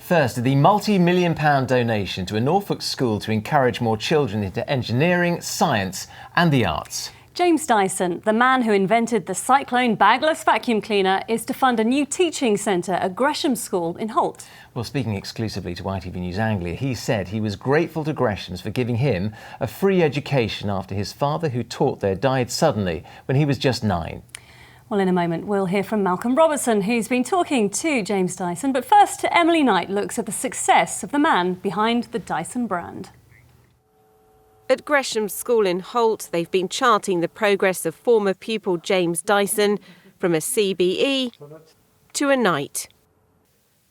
First, the multi-million pound donation to a Norfolk school to encourage more children into engineering, science and the arts. James Dyson, the man who invented the cyclone bagless vacuum cleaner, is to fund a new teaching centre at Gresham School in Holt. Well, speaking exclusively to ITV News Anglia, he said he was grateful to Gresham's for giving him a free education after his father, who taught there, died suddenly when he was just 9. Well, in a moment, we'll hear from Malcolm Robertson, who's been talking to James Dyson. But first, Emily Knight looks at the success of the man behind the Dyson brand. At Gresham School in Holt, they've been charting the progress of former pupil James Dyson from a CBE to a Knight.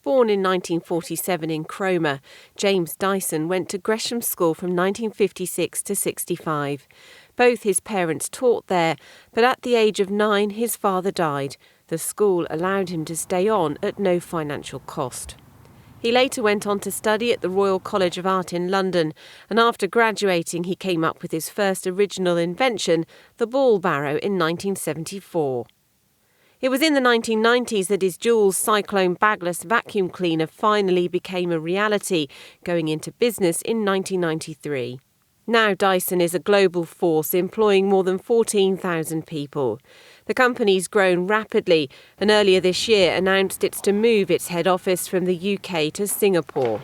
Born in 1947 in Cromer, James Dyson went to Gresham School from 1956 to 65. Both his parents taught there, but at the age of 9, his father died. The school allowed him to stay on at no financial cost. He later went on to study at the Royal College of Art in London, and after graduating he came up with his first original invention, the ball barrow, in 1974. It was in the 1990s that his Joules cyclone bagless vacuum cleaner finally became a reality, going into business in 1993. Now Dyson is a global force employing more than 14,000 people. The company's grown rapidly and earlier this year announced it's to move its head office from the UK to Singapore.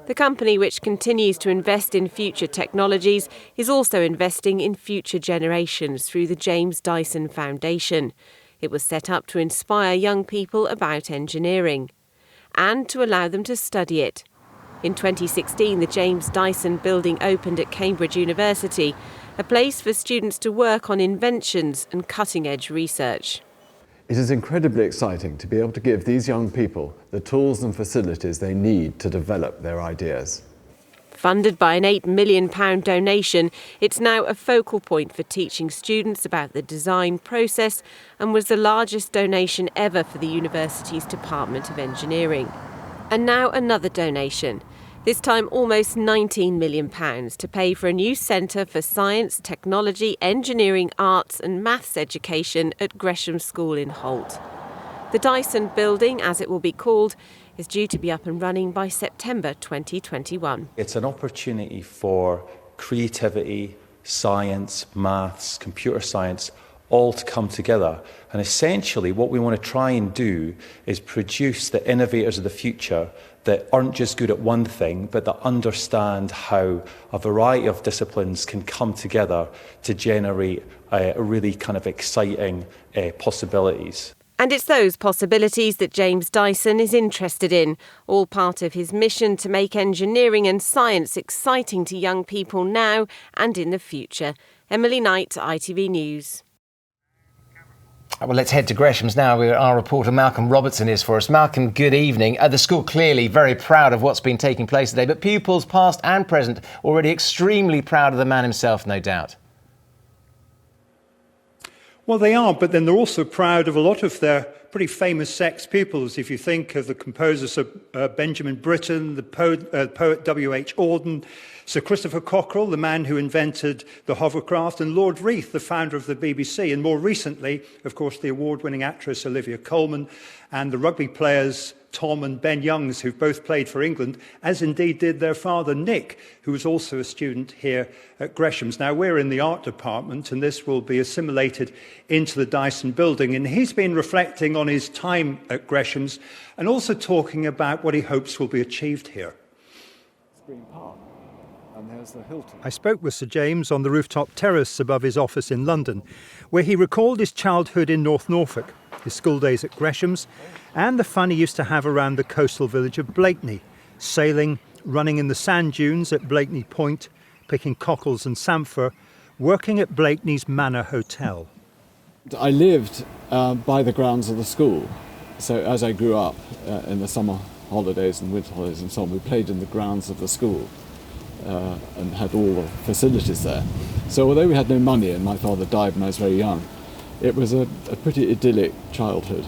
The company, which continues to invest in future technologies, is also investing in future generations through the James Dyson Foundation. It was set up to inspire young people about engineering and to allow them to study it. In 2016, the James Dyson building opened at Cambridge University, a place for students to work on inventions and cutting-edge research. It is incredibly exciting to be able to give these young people the tools and facilities they need to develop their ideas. Funded by an £8 million donation, it's now a focal point for teaching students about the design process and was the largest donation ever for the university's Department of Engineering. And now another donation. This time almost £19 million to pay for a new centre for science, technology, engineering, arts and maths education at Gresham School in Holt. The Dyson building, as it will be called, is due to be up and running by September 2021. It's an opportunity for creativity, science, maths, computer science, all to come together. And essentially what we want to try and do is produce the innovators of the future that aren't just good at one thing, but that understand how a variety of disciplines can come together to generate really kind of exciting possibilities. And it's those possibilities that James Dyson is interested in, all part of his mission to make engineering and science exciting to young people now and in the future. Emily Knight, ITV News. Well, let's head to Gresham's now, where our reporter Malcolm Robertson is for us. Malcolm, good evening. The school clearly very proud of what's been taking place today, but pupils past and present already extremely proud of the man himself, no doubt. Well, they are, but then they're also proud of a lot of their pretty famous ex-pupils. If you think of the composers of Benjamin Britten, the poet W.H. Auden, Sir Christopher Cockerell, the man who invented the hovercraft, and Lord Reith, the founder of the BBC, and more recently, of course, the award-winning actress Olivia Colman, and the rugby players Tom and Ben Youngs, who've both played for England, as indeed did their father Nick, who was also a student here at Gresham's. Now, we're in the art department, and this will be assimilated into the Dyson building, and he's been reflecting on his time at Gresham's and also talking about what he hopes will be achieved here. Spring Park. And there's the Hilton. I spoke with Sir James on the rooftop terrace above his office in London, where he recalled his childhood in North Norfolk, his school days at Gresham's, and the fun he used to have around the coastal village of Blakeney, sailing, running in the sand dunes at Blakeney Point, picking cockles and samphire, working at Blakeney's Manor Hotel. I lived by the grounds of the school, so as I grew up in the summer holidays and winter holidays and so on, we played in the grounds of the school. And had all the facilities there. So although we had no money and my father died when I was very young, it was a pretty idyllic childhood.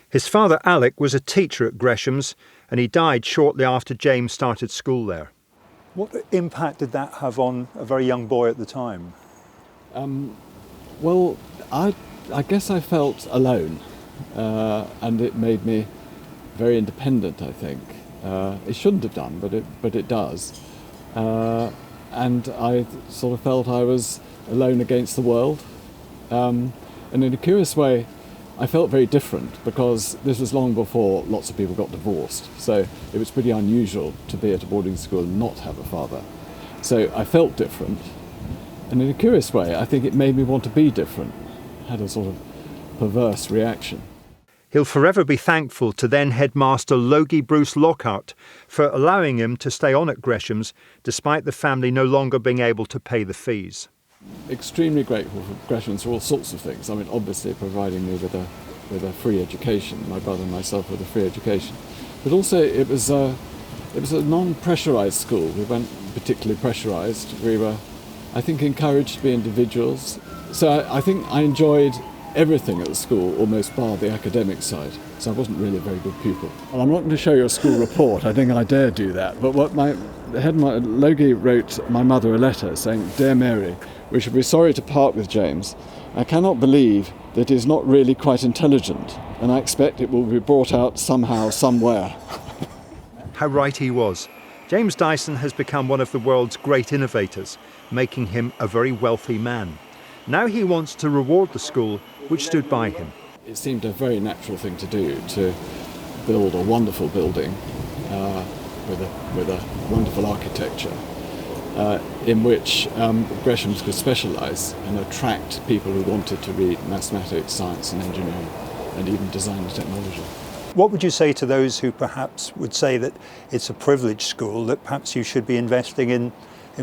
His father Alec was a teacher at Gresham's, and he died shortly after James started school there. What impact did that have on a very young boy at the time? Well, I guess I felt alone, and it made me very independent, I think. It shouldn't have done, but it does. And I sort of felt I was alone against the world. And in a curious way, I felt very different because this was long before lots of people got divorced. So it was pretty unusual to be at a boarding school and not have a father. So I felt different. And in a curious way, I think it made me want to be different. I had a sort of perverse reaction. He'll forever be thankful to then headmaster Logie Bruce Lockhart for allowing him to stay on at Gresham's despite the family no longer being able to pay the fees. Extremely grateful for Gresham's for all sorts of things. I mean, obviously providing me with a free education, my brother and myself with a free education. But also it was a non-pressurised school. We weren't particularly pressurised. We were, I think, encouraged to be individuals. So I think I enjoyed everything at the school, almost bar the academic side. So I wasn't really a very good pupil. Well, I'm not going to show you a school report. I think I dare do that. But what Logie wrote my mother a letter saying, "Dear Mary, we should be sorry to part with James. I cannot believe that he is not really quite intelligent, and I expect it will be brought out somehow, somewhere." How right he was. James Dyson has become one of the world's great innovators, making him a very wealthy man. Now he wants to reward the school which stood by him. It seemed a very natural thing to do, to build a wonderful building with a wonderful architecture in which Gresham's could specialise and attract people who wanted to read mathematics, science and engineering and even design and technology. What would you say to those who perhaps would say that it's a privileged school, that perhaps you should be investing in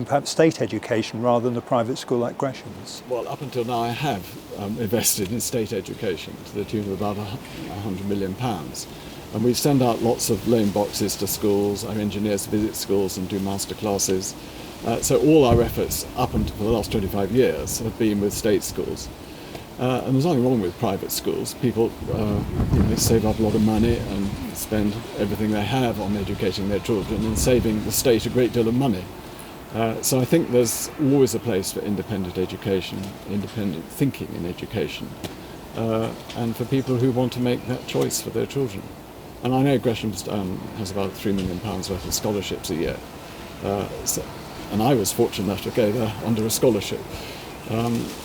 perhaps state education rather than a private school like Gresham's? Well, up until now I have invested in state education to the tune of about £100 million. And we send out lots of loan boxes to schools. Our engineers visit schools and do master classes. So all our efforts up until the last 25 years have been with state schools. And there's nothing wrong with private schools. People they save up a lot of money and spend everything they have on educating their children and saving the state a great deal of money. So I think there's always a place for independent education, independent thinking in education, and for people who want to make that choice for their children. And I know Gresham's has about £3 million worth of scholarships a year. And I was fortunate enough to go there under a scholarship.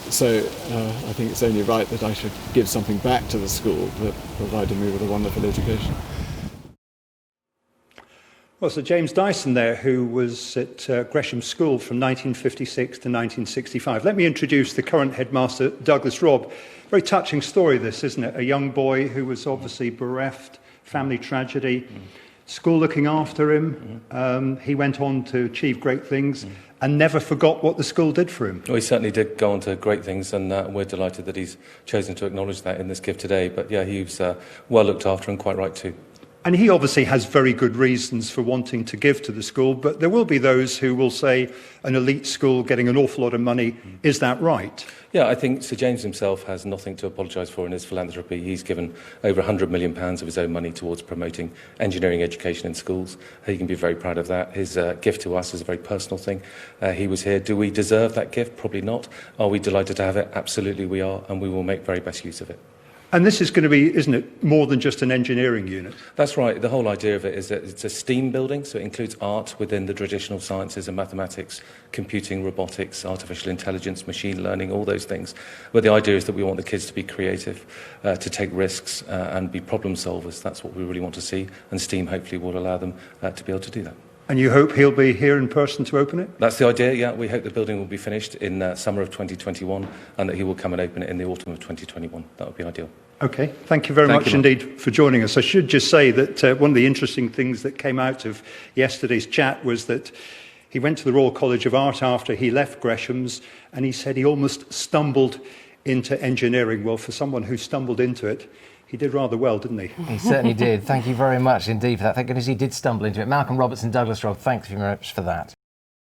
So I think it's only right that I should give something back to the school that provided me with a wonderful education. Well, so James Dyson there, who was at Gresham School from 1956 to 1965. Let me introduce the current headmaster, Douglas Robb. Very touching story, this, isn't it? A young boy who was obviously bereft, family tragedy, school looking after him. He went on to achieve great things and never forgot what the school did for him. Well, he certainly did go on to great things, and we're delighted that he's chosen to acknowledge that in this gift today. But yeah, he was well looked after and quite right too. And he obviously has very good reasons for wanting to give to the school, but there will be those who will say an elite school getting an awful lot of money, is that right? Yeah, I think Sir James himself has nothing to apologise for in his philanthropy. He's given over £100 million of his own money towards promoting engineering education in schools. He can be very proud of that. His gift to us is a very personal thing. He was here. Do we deserve that gift? Probably not. Are we delighted to have it? Absolutely we are, and we will make very best use of it. And this is going to be, isn't it, more than just an engineering unit? That's right. The whole idea of it is that it's a STEAM building, so it includes art within the traditional sciences and mathematics, computing, robotics, artificial intelligence, machine learning, all those things. But the idea is that we want the kids to be creative, to take risks and be problem solvers. That's what we really want to see, and STEAM hopefully will allow them to be able to do that. And you hope he'll be here in person to open it? That's the idea, yeah. We hope the building will be finished in summer of 2021 and that he will come and open it in the autumn of 2021. That would be ideal. OK, thank you very much indeed for joining us. I should just say that one of the interesting things that came out of yesterday's chat was that he went to the Royal College of Art after he left Gresham's, and he said he almost stumbled into engineering. Well, for someone who stumbled into it, he did rather well, didn't he? He certainly did. Thank you very much indeed for that. Thank goodness he did stumble into it. Malcolm Robertson, Douglas Robb, thanks very much for that.